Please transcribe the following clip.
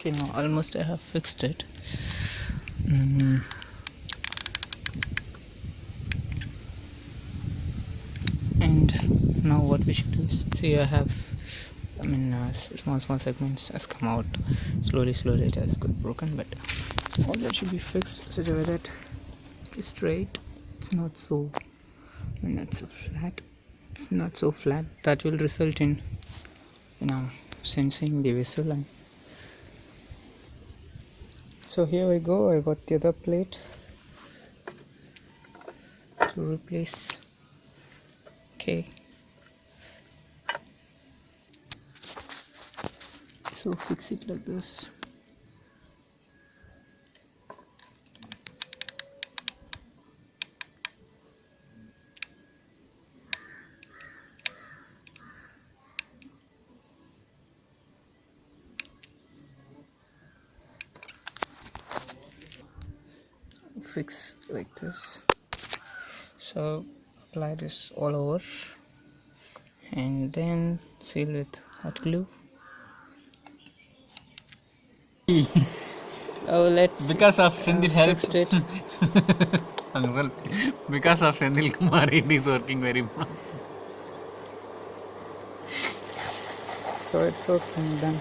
Okay, now almost I have fixed it. And now what we should do is, see, I have small segments has come out. Slowly it has got broken, but all that should be fixed such a way that it's straight. It's not so flat. It's not so flat. That will result in sensing the vessel. And so here we go. I got the other plate to replace. Okay, so fix it like this. Fix like this. So apply this all over and then seal with hot glue. Oh, let's Because of Sendil fixed it. Uncle, because of Sendil Kumar, it is working very well. So it's working done.